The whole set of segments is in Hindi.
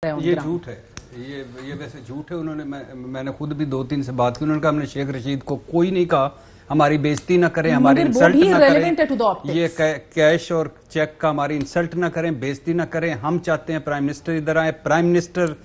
ये झूठ है, ये वैसे झूठ है। उन्होंने मैंने खुद भी 2-3 से बात की। उन्होंने कहा हमने शेख रशीद को कोई नहीं कहा हमारी बेइज्जती ना करें, हमारी इंसल्ट ना करें, ये कैश और चेक का हमारी इंसल्ट ना करें, बेइज्जती ना करें। हम चाहते हैं प्राइम मिनिस्टर इधर आए, प्राइम मिनिस्टर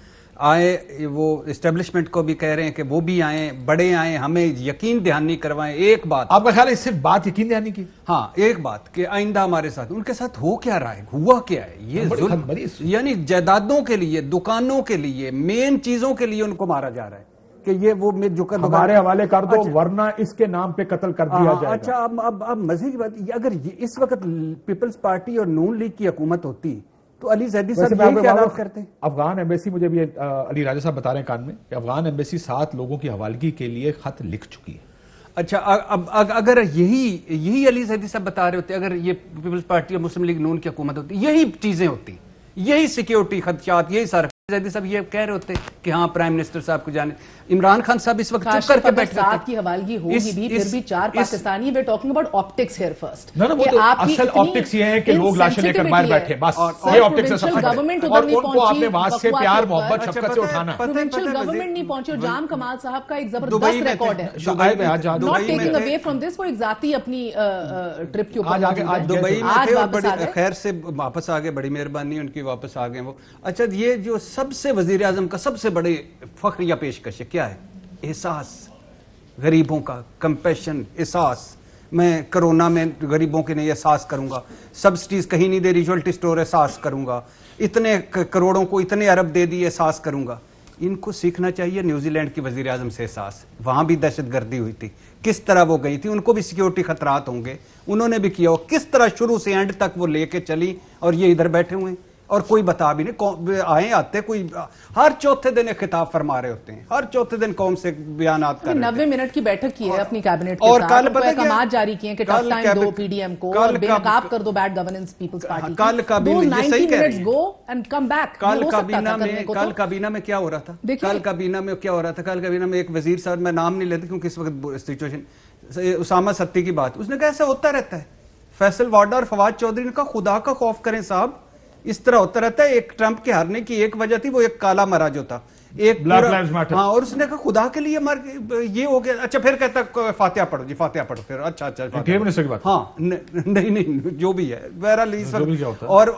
आए, वो एस्टेब्लिशमेंट को भी कह रहे हैं कि वो भी आए, बड़े आए, हमें यकीन दहानी करवाएं। एक बात आपका ख्याल है सिर्फ बात यकीन दहानी की? हाँ, एक बात कि आइंदा हमारे साथ, उनके साथ हो क्या रहा है, हुआ क्या है, ये जुल्म, यानी जायदादों के लिए, दुकानों के लिए, मेन चीजों के लिए उनको मारा जा रहा है कि ये वो जो हमारे हवाले कर दो, वरना इसके नाम पे कत्ल कर दिया जाएगा। अच्छा, अब मजे की बात, अगर इस वक्त पीपल्स पार्टी और नून लीग की हुकूमत होती तो अली जैदी साहब ये क्या बात करते हैं? अफगान एम्बेसी, मुझे भी अली राजा साहब बता रहे हैं कान में कि अफगान एम्बेसी 7 लोगों की हवालगी के लिए खत लिख चुकी है। अच्छा, अब अगर यही अली जैदी साहब बता रहे होते, अगर ये पीपल्स पार्टी और मुस्लिम लीग नून की हुकूमत होती, यही चीजें होती, यही सिक्योरिटी खदशात, यही सारा जैदी साहब ये कह रहे होते कि हाँ प्राइम मिनिस्टर साहब को जाने। इमरान खान साहब इस वक्त चुप करके बैठे हैं। की हवालगी होगी भी, फिर भी 4 Pakistani, we talking about optics here first. वो तो असल ऑप्टिक्स ये है कि लोग लाशें लेकर बाहर बैठे, बस ये ऑप्टिक्स है सबसे बड़े। और उनको आपने वहां से प्यार मोहब्बत शफकत से उठाना। प्रोविंशियल गवर्नमेंट नहीं पहुंची और जाम कमाल साहब का एक जबरदस्त रिकॉर्ड है, not taking away from this, वो एक जाती अपनी ट्रिप के ऊपर आज दुबई में थे और बड़ी खैर से वापस आ गए, बड़ी मेहरबानी उनकी, वापस आ गए वो। अच्छा, ये जो सबसे वजीर आजम का सबसे बड़े फख्र या पेशकश क्या है? एहसास, गरीबों का कंपैशन, एहसास। मैं कोरोना में गरीबों के लिए एहसास करूंगा, सब्सिडीज कहीं नहीं दे रही, रिजल्ट स्टोर एहसास करूंगा, इतने करोड़ों को इतने अरब दे दिए, एहसास करूंगा। इनको सीखना चाहिए न्यूजीलैंड की वजीर आजम से एहसास। वहां भी दहशतगर्दी हुई थी, किस तरह वो गई थी, उनको भी सिक्योरिटी खतरात होंगे, उन्होंने भी किया हो, किस तरह शुरू से एंड तक वो लेके चली, और ये इधर बैठे हुए हैं और कोई बता भी नहीं। आते कोई हर चौथे दिन खिताब फरमा रहे होते हैं, हर चौथे दिन कौम से बयानात कर रहे हैं। 90 मिनट की बैठक की है अपनी कैबिनेट के साथ, और कल अहकाम जारी किए कि टफ टाइम दो पीडीएम को, और बेनकाब कर दो बैड गवर्नेंस पीपल्स पार्टी। कल काबीना ये सही कह रही है, गो एंड कम बैक। कल काबीना में क्या हो रहा था? कल काबीना में क्या हो रहा था? कल काबीना में एक वजीर साहब, मैं नाम नहीं लेता क्योंकि इस वक्त सिचुएशन, उसामा सत्ती की बात, उसने कहा ऐसा होता रहता है। फैसल वाडा और फवाद चौधरी ने कहा खुदा का खौफ करें साहब, इस तरह होता रहता है। एक ट्रंप के हारने की एक वजह थी, वो एक काला मरा जो था, एक ब्लैक लाइव्स मैटर। हाँ, और उसने कहा खुदा के लिए मर ये हो गया। अच्छा, फिर कहता फातिहा पढ़ो जी, फातिहा पढ़ो फिर। अच्छा, हाँ, नहीं जो भी है, बहरहाल इस वक्त। और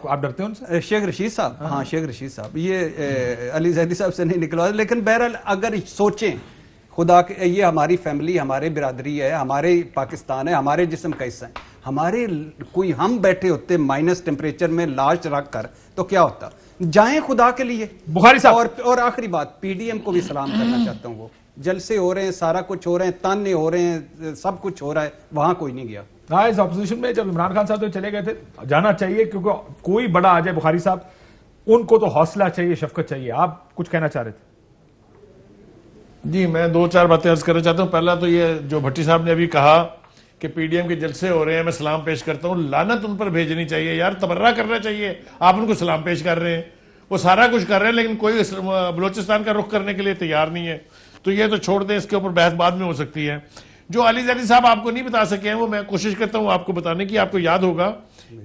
आप डरते हो उनसे? शेख रशीद साहब, हाँ शेख रशीद साहब, ये अली जैदी साहब से नहीं निकलवा, लेकिन बहरहाल अगर सोचें, खुदा के, ये हमारी फैमिली, हमारे बिरादरी है, हमारे पाकिस्तान है, हमारे जिस्म का हिस्सा है, हमारे कोई हम बैठे होते माइनस टेम्परेचर में लाश रख कर, तो क्या होता? जाएं खुदा के लिए। बुखारी साहब, और आखिरी बात, पीडीएम को भी सलाम करना चाहता हूं। वो जलसे हो रहे हैं, सारा कुछ हो रहे हैं, ताने हो रहे हैं, सब कुछ हो रहा है, वहां कोई नहीं गया। ऑपोजिशन में जब इमरान खान साहब तो चले गए थे, जाना चाहिए, क्योंकि कोई बड़ा आ जाए। बुखारी साहब, उनको तो हौसला चाहिए, शफकत चाहिए। आप कुछ कहना चाह रहे थे? जी, मैं 2-4 बातें अर्ज करना चाहता हूं। पहला तो ये जो भट्टी साहब ने अभी कहा कि पीडीएम के जलसे हो रहे हैं, मैं सलाम पेश करता हूं, लानत उन पर भेजनी चाहिए यार, तबर्रा करना चाहिए। आप उनको सलाम पेश कर रहे हैं, वो सारा कुछ कर रहे हैं, लेकिन कोई बलोचिस्तान का रुख करने के लिए तैयार नहीं है, तो ये तो छोड़ दें, इसके ऊपर बहस बाद में हो सकती है। जो अली जैदी साहब आपको नहीं बता सके हैं, वो मैं कोशिश करता हूँ आपको बताने की। आपको याद होगा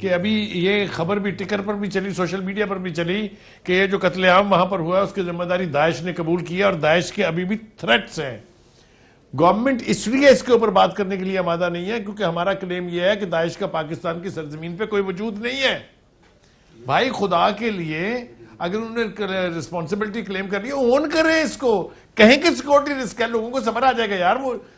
कि अभी ये खबर भी टिकर पर भी चली, सोशल मीडिया पर भी चली कि ये जो कत्लेआम वहां पर हुआ, उसकी जिम्मेदारी दाइश ने कबूल किया, और दाइश के अभी भी थ्रेट्स हैं। गवर्नमेंट इसलिए इसके ऊपर बात करने के लिए आमादा नहीं है क्योंकि हमारा क्लेम यह है कि दाइश का पाकिस्तान की सरजमीन पे कोई वजूद नहीं है। भाई खुदा के लिए, अगर उन्होंने रिस्पॉन्सिबिलिटी क्लेम कर रही है, ओन करें इसको, कहें कि सिक्योरिटी रिस्क है, लोगों को समझ आ जाएगा यार।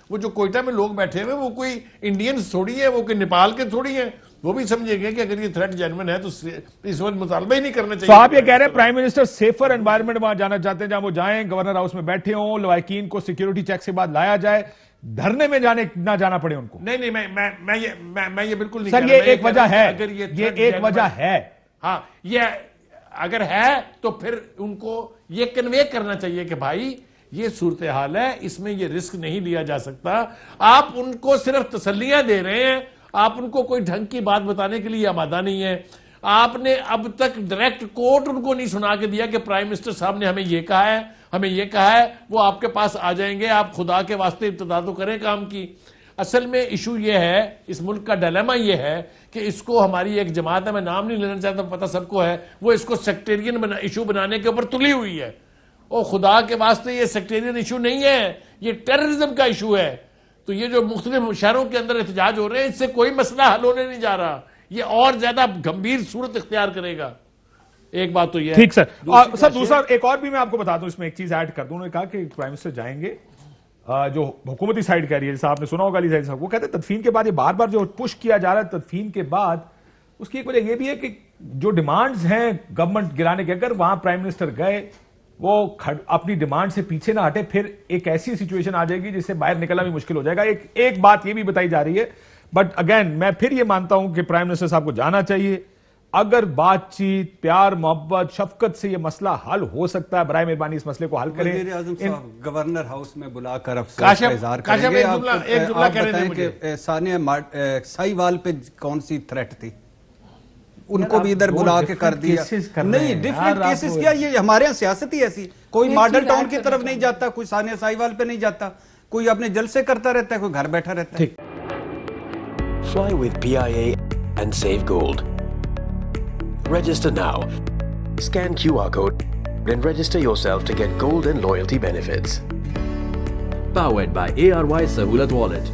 वो जो कोयटा में लोग बैठे हुए, वो कोई इंडियंस थोड़ी है, वो कोई नेपाल के थोड़ी है, वो भी समझेंगे कि अगर ये थ्रेट जेन्युइन है तो इस वक्त मुतालबा ही नहीं करना चाहिए। तो आप ये कह रहे हैं प्राइम मिनिस्टर सेफर एनवायरनमेंट वहां जाना चाहते हैं, जहां वो जाएं, गवर्नर हाउस में बैठे हों, लवाकिन को सिक्योरिटी चेक के बाद लाया जाए, धरने में ना जाना पड़े उनको? नहीं, मैं ये बिल्कुल नहीं। सर, ये एक वजह है, अगर ये एक वजह है। हाँ, ये अगर है तो फिर उनको ये कन्वे करना चाहिए कि भाई ये सूरत हाल है, इसमें ये रिस्क नहीं लिया जा सकता। आप उनको सिर्फ तसल्लियां दे रहे हैं, आप उनको कोई ढंग की बात बताने के लिए आमादा नहीं है। आपने अब तक डायरेक्ट कोट उनको नहीं सुना के दिया कि प्राइम मिनिस्टर साहब ने हमें ये कहा है, हमें ये कहा है, वो आपके पास आ जाएंगे। आप खुदा के वास्ते इब्तिदा तो करें काम की। असल में इशू ये है, इस मुल्क का डायलेमा ये है कि इसको हमारी एक जमात है, मैं नाम नहीं लेना चाहता, पता सबको है, वो इसको सेक्टेरियन इशू बनाने के ऊपर तुली हुई है। और खुदा के वास्ते ये सेक्टेरियन इशू नहीं है, ये टेररिज्म का इशू है। तो ये जो मुख्तलिफ शहरों के अंदर एहतजाज हो रहे हैं, इससे कोई मसला हल होने नहीं जा रहा, ये और ज्यादा गंभीर सूरत इख्तियार करेगा। एक बात तो ये ठीक सर। सर दूसरा एक और भी मैं आपको बता दूं, इसमें एक चीज ऐड कर दूं। उन्होंने कहा कि प्राइम मिनिस्टर जाएंगे, जो हुकूमती साइड कह रही है, जैसे आपने सुना होगा अली साहब, वो कहते हैं तदफीन के बाद ये बार बार जो पुश किया जा रहा है तदफीन के बाद, उसकी एक वजह ये भी है कि जो डिमांड्स हैं गवर्नमेंट गिराने के, अगर वहां प्राइम मिनिस्टर गए, वो अपनी डिमांड से पीछे ना हटे, फिर एक ऐसी सिचुएशन आ जाएगी जिससे बाहर निकलना भी मुश्किल हो जाएगा। एक बात ये भी बताई जा रही है, बट अगेन मैं फिर ये मानता हूं कि प्राइम मिनिस्टर साहब को जाना चाहिए। अगर बातचीत, प्यार, मोहब्बत, शफकत से ये मसला हल हो सकता है, बराए मेहरबानी इस मसले को हल करें। वज़ीर आज़म साहब गवर्नर हाउस में बुलाकर अफसोस का इजहार करेंगे। आप बताएं कि सानिया साहिवाल पे कौन सी थ्रेट थी, उनको भी इधर बुला के कर दिया। नहीं, डिफरेंट केसेस क्या, ये हमारे यहाँ सियासत ही ऐसी, कोई मॉडल टाउन की तरफ नहीं जाता, कोई सानिया साहिवाल पे नहीं जाता, कोई अपने जलसे करता रहता है, कोई घर बैठा रहता है। Fly with PIA and save gold. Register now. Scan QR code and register yourself to get gold and loyalty benefits. Powered by ARY Sahulat Wallet.